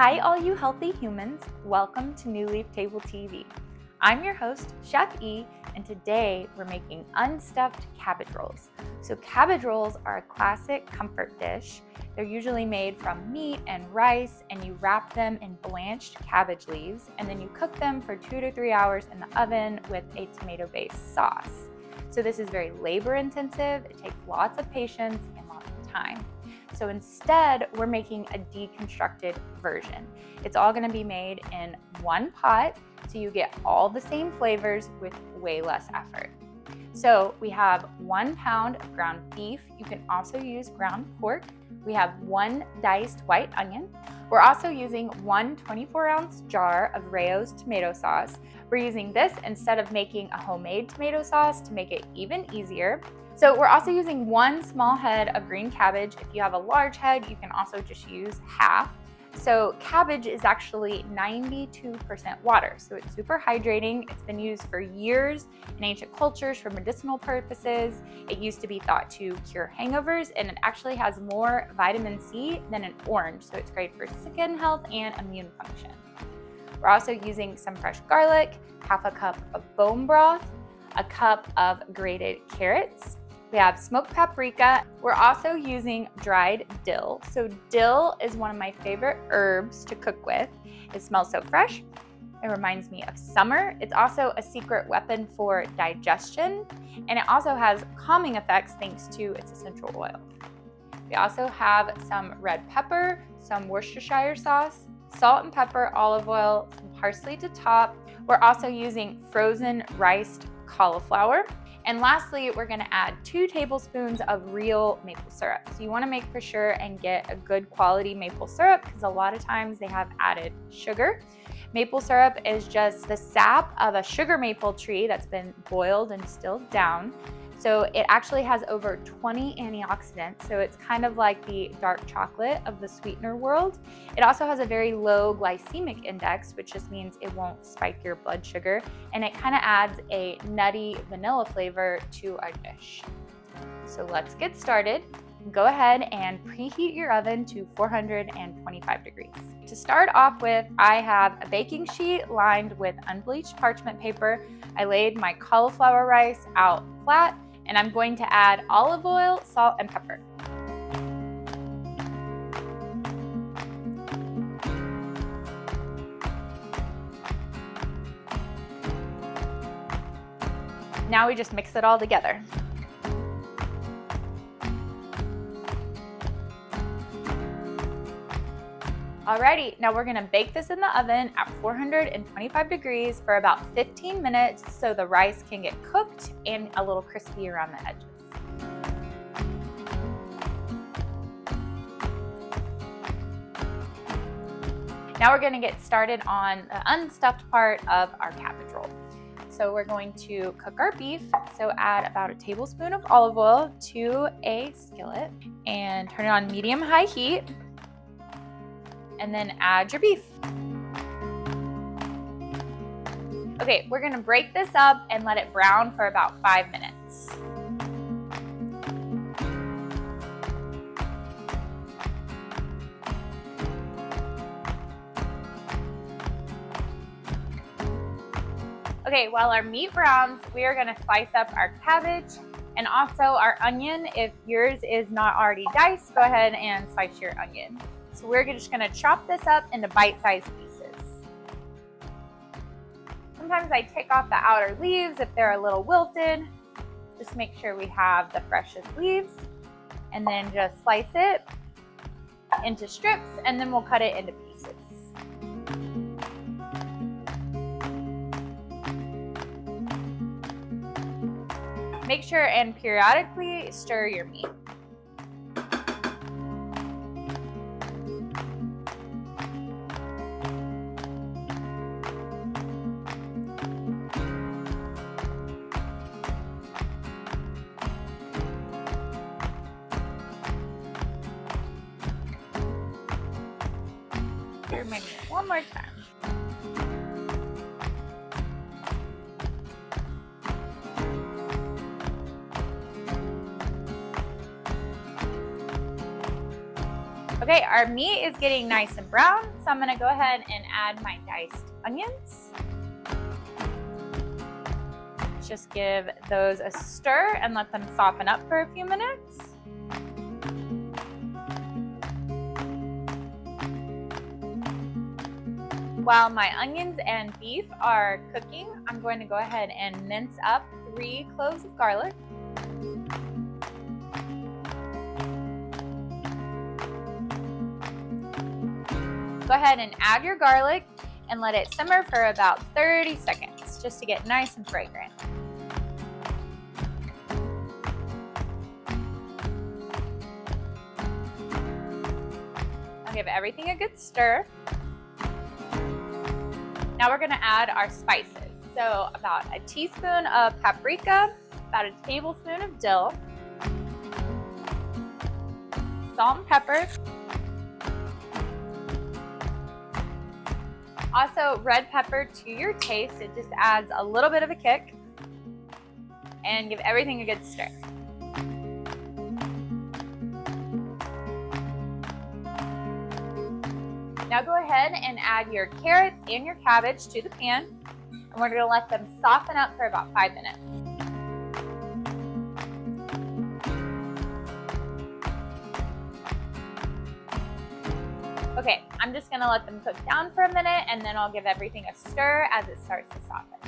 Hi, all you healthy humans. Welcome to New Leaf Table TV. I'm your host, Chef E, and today we're making unstuffed cabbage rolls. So cabbage rolls are a classic comfort dish. They're usually made from meat and rice, and you wrap them in blanched cabbage leaves, and then you cook them for 2 to 3 hours in the oven with a tomato-based sauce. So this is very labor intensive. It takes lots of patience and lots of time. So instead, we're making a deconstructed version. It's all gonna be made in one pot, so you get all the same flavors with way less effort. So we have 1 pound of ground beef. You can also use ground pork. We have 1 diced white onion. We're also using 1 24-ounce jar of Rayo's tomato sauce. We're using this instead of making a homemade tomato sauce to make it even easier. So we're also using 1 small head of green cabbage. If you have a large head, you can also just use half. So cabbage is actually 92% water, so it's super hydrating. It's been used for years in ancient cultures for medicinal purposes. It used to be thought to cure hangovers, and it actually has more vitamin C than an orange, so it's great for skin health and immune function. We're also using some fresh garlic, half a cup of bone broth, a cup of grated carrots. We have smoked paprika. We're also using dried dill. So dill is one of my favorite herbs to cook with. It smells so fresh. It reminds me of summer. It's also a secret weapon for digestion, and it also has calming effects thanks to its essential oil. We also have some red pepper, some Worcestershire sauce, salt and pepper, olive oil, some parsley to top. We're also using frozen riced cauliflower. And lastly, we're gonna add 2 tablespoons of real maple syrup. So you wanna make for sure and get a good quality maple syrup, because a lot of times they have added sugar. Maple syrup is just the sap of a sugar maple tree that's been boiled and distilled down. So it actually has over 20 antioxidants. So it's kind of like the dark chocolate of the sweetener world. It also has a very low glycemic index, which just means it won't spike your blood sugar. And it kind of adds a nutty vanilla flavor to our dish. So let's get started. Go ahead and preheat your oven to 425 degrees. To start off with, I have a baking sheet lined with unbleached parchment paper. I laid my cauliflower rice out flat, and I'm going to add olive oil, salt, and pepper. Now we just mix it all together. Alrighty, now we're gonna bake this in the oven at 425 degrees for about 15 minutes so the rice can get cooked and a little crispy around the edges. Now we're gonna get started on the unstuffed part of our cabbage roll. So we're going to cook our beef. So add about a tablespoon of olive oil to a skillet and turn it on medium-high heat. And then add your beef. Okay, we're gonna break this up and let it brown for about 5 minutes. Okay, while our meat browns, we are gonna slice up our cabbage and also our onion. If yours is not already diced, go ahead and slice your onion. So we're just gonna chop this up into bite-sized pieces. Sometimes I take off the outer leaves if they're a little wilted. Just make sure we have the freshest leaves. And then just slice it into strips, and then we'll cut it into pieces. Make sure and periodically stir your meat. Here, maybe one more time. Okay, our meat is getting nice and brown, so I'm gonna go ahead and add my diced onions. Just give those a stir and let them soften up for a few minutes. While my onions and beef are cooking, I'm going to go ahead and mince up 3 cloves of garlic. Go ahead and add your garlic and let it simmer for about 30 seconds just to get nice and fragrant. I'll give everything a good stir. Now we're gonna add our spices. So about a teaspoon of paprika, about a tablespoon of dill, salt and pepper. Also red pepper to your taste, it just adds a little bit of a kick. And give everything a good stir. Now go ahead and add your carrots and your cabbage to the pan, and we're gonna let them soften up for about 5 minutes. Okay, I'm just gonna let them cook down for a minute, and then I'll give everything a stir as it starts to soften.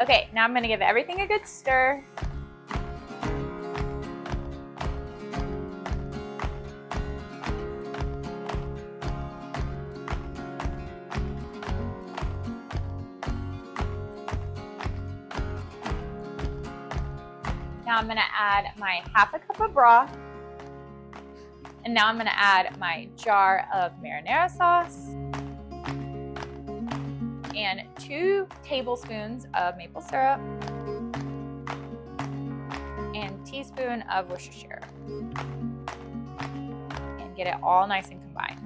Okay, now I'm gonna give everything a good stir. Now I'm gonna add my half a cup of broth. And now I'm gonna add my jar of marinara sauce and 2 tablespoons of maple syrup and teaspoon of Worcestershire. And get it all nice and combined.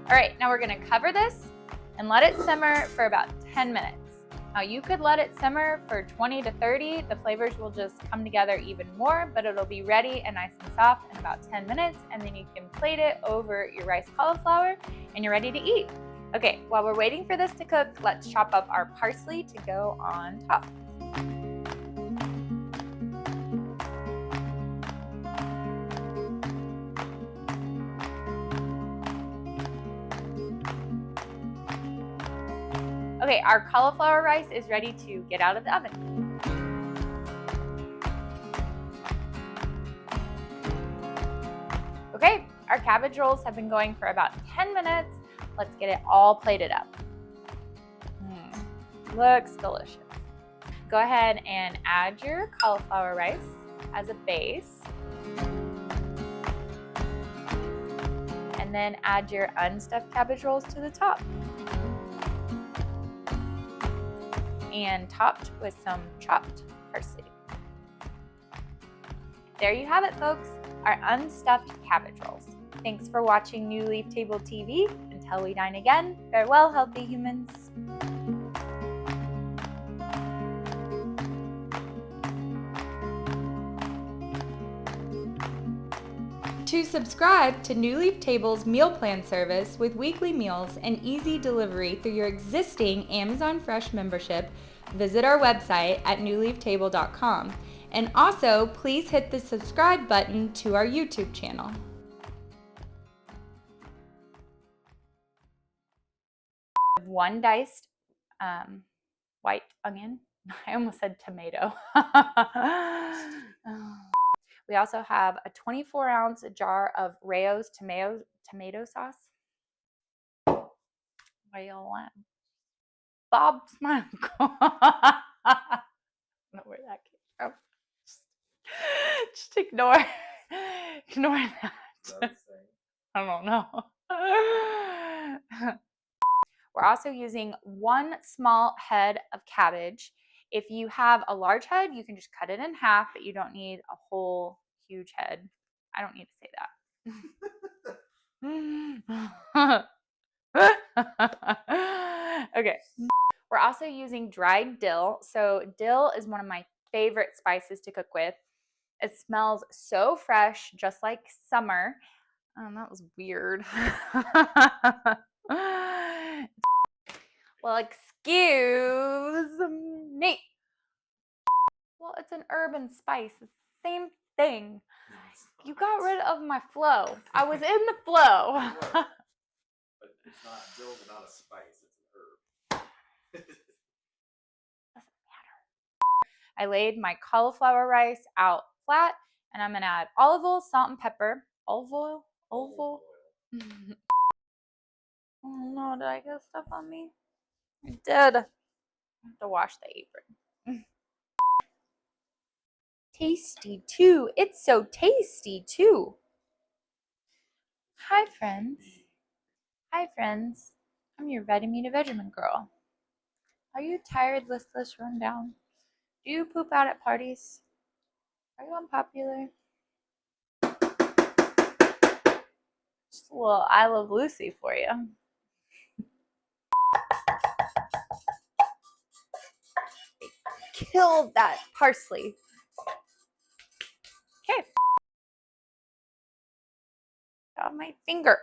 All right, now we're gonna cover this and let it simmer for about 10 minutes. Now you could let it simmer for 20 to 30. The flavors will just come together even more, but it'll be ready and nice and soft in about 10 minutes, and then you can plate it over your rice cauliflower and you're ready to eat. Okay, while we're waiting for this to cook, let's chop up our parsley to go on top. Okay, our cauliflower rice is ready to get out of the oven. Okay, our cabbage rolls have been going for about 10 minutes. Let's get it all plated up. Looks delicious. Go ahead and add your cauliflower rice as a base. And then add your unstuffed cabbage rolls to the top. And topped with some chopped parsley. There you have it, folks, our unstuffed cabbage rolls. Thanks for watching New Leaf Table TV. Until we dine again, farewell, healthy humans. To subscribe to New Leaf Table's meal plan service with weekly meals and easy delivery through your existing Amazon Fresh membership, visit our website at newleaftable.com. And also, please hit the subscribe button to our YouTube channel. One diced white onion. I almost said tomato. We also have a 24-ounce jar of Rayo's tomato sauce. Why y'all laugh? Bob's my uncle. I don't know where that came from. Just ignore that. I don't know. We're also using 1 small head of cabbage If you have a large head, you can just cut it in half, but you don't need a whole huge head. I don't need to say that. Okay. We're also using dried dill. So dill is one of my favorite spices to cook with. It smells so fresh, just like summer. That was weird. Well, excuse me. Well, it's an herb and spice. It's the same thing. You got rid of my flow. I was in the flow. But it's not dill's not a spice, it's an herb. Doesn't matter. I laid my cauliflower rice out flat, and I'm gonna add olive oil, salt, and pepper. Olive oil? Olive oil? Oh no, did I get stuff on me? I did. I have to wash the apron. Tasty too. It's so tasty too. Hi friends. Hi friends. I'm your vitamin vegetable girl. Are you tired, listless, run down? Do you poop out at parties? Are you unpopular? Just a little I Love Lucy for you. Killed that parsley. Okay. Got my finger.